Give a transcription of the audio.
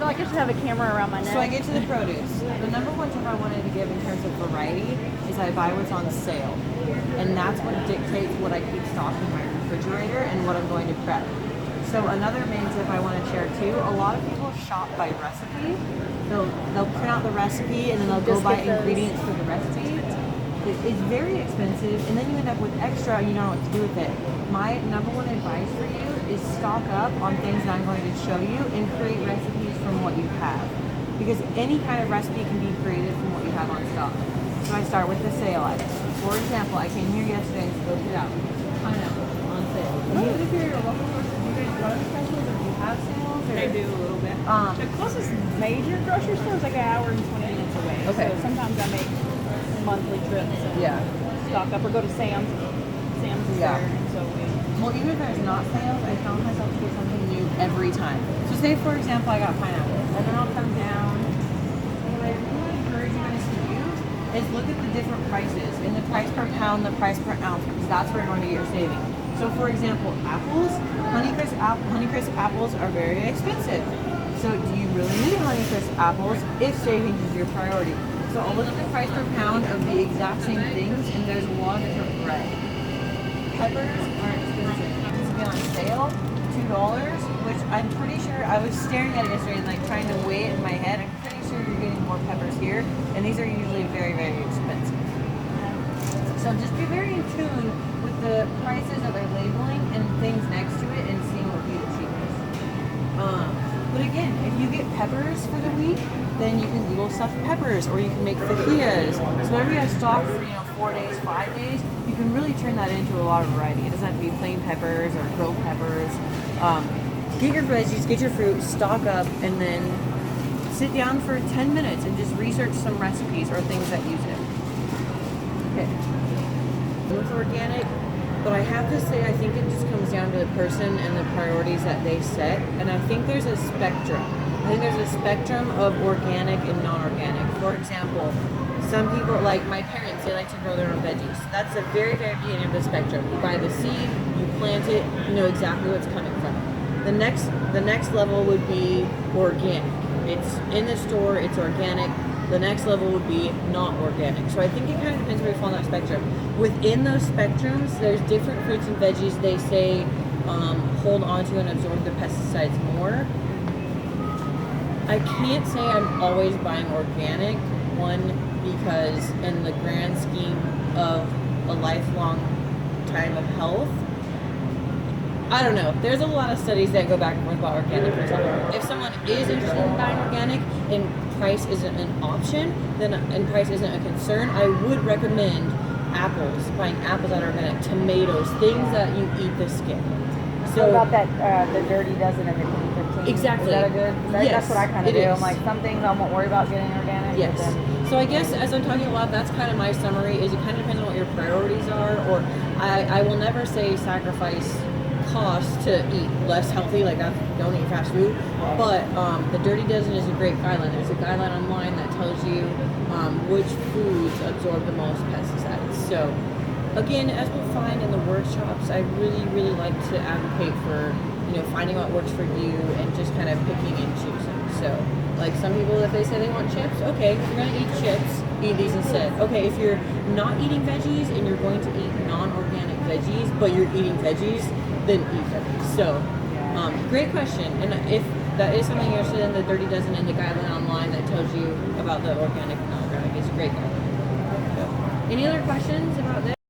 like I should have a camera around my neck. So I get to the produce. The number one tip I wanted to give in terms of variety is I buy what's on sale. And that's what dictates what I keep stocking in my refrigerator and what I'm going to prep. So another main tip I want to share too, a lot of people shop by recipe. They'll print out the recipe and then they'll go buy ingredients for the recipe. It's very expensive, and then you end up with extra and you don't know what to do with it. My number one advice for you is stock up on things that I'm going to show you and create recipes from what you have. Because any kind of recipe can be created from what you have on stock. So I start with the sale items. For example, I came here yesterday and scoped it out. Pineapple on sale. And even if you're a local person, do you guys run specials or do you have sales? Or? I do a little bit. The closest major grocery store is like an hour and 20 minutes away. Okay. So sometimes I make monthly trips and stock up or go to Sam's. Sam's is there, and so Well, even if there's not sales, I found myself to get something new every time. So say, for example, I got pineapple, and then I'll come down, and what I really encourage you guys to do is look at the different prices, and the price per pound, the price per ounce, because that's where you're going to get your saving. So for example, apples, Honeycrisp apples are very expensive. So do you really need Honeycrisp apples if savings is your priority? So I'll look at the price per pound of the exact same things, and there's a lot of different variety. Peppers are expensive. It's be on sale, $2, which I'm pretty sure, I was staring at it yesterday and like trying to weigh it in my head. I'm pretty sure you're getting more peppers here, and these are usually very, very expensive. So just be very in tune with the prices that they're labeling and things next to it and seeing what would be the cheapest. But again, if you get peppers for the week, then you can little stuffed peppers, or you can make fajitas. So whatever you have stock for 4 days, 5 days, you can really turn that into a lot of variety. It doesn't have to be plain peppers or grilled peppers. Get your veggies, get your fruit, stock up, and then sit down for 10 minutes and just research some recipes or things that use it. Okay. It's organic, but I have to say I think it just comes down to the person and the priorities that they set, and I think there's a spectrum. I think there's a spectrum of organic and non-organic. For example, some people, like my parents, they like to grow their own veggies. That's the very, very beginning of the spectrum. You buy the seed, you plant it, you know exactly what's coming from it. The next level would be organic. It's in the store, it's organic. The next level would be not organic. So I think it kind of depends where you fall on that spectrum. Within those spectrums, there's different fruits and veggies they say hold onto and absorb the pesticides more. I can't say I'm always buying organic, one, because in the grand scheme of a lifelong time of health, I don't know. There's a lot of studies that go back and forth about organic. For example, if someone is interested in buying organic and price isn't an option, and price isn't a concern, I would recommend apples, buying apples that are organic, tomatoes, things that you eat the skin. So what about that, the Dirty Dozen and the Clean 15? Exactly. Is that a good? Yes, That's what I kind of do. is. I'm like, some things I won't worry about getting organic. Yes. But then, So I guess as I'm talking a lot, that's kind of my summary. Is it kind of depends on what your priorities are, or I will never say sacrifice cost to eat less healthy, like don't eat fast food. But the Dirty Dozen is a great guideline. There's a guideline online that tells you which foods absorb the most pesticides. So again, as we'll find in the workshops, I really, really like to advocate for finding what works for you and just kind of picking and choosing. So like some people, if they say they want chips, okay, if you're going to eat chips, eat these instead. Okay, if you're not eating veggies and you're going to eat non-organic veggies, but you're eating veggies, then eat veggies. So, great question. And if that is something you're interested in, the Dirty Dozen and the guideline online that tells you about the organic and non-organic is a great guideline. So, any other questions about this?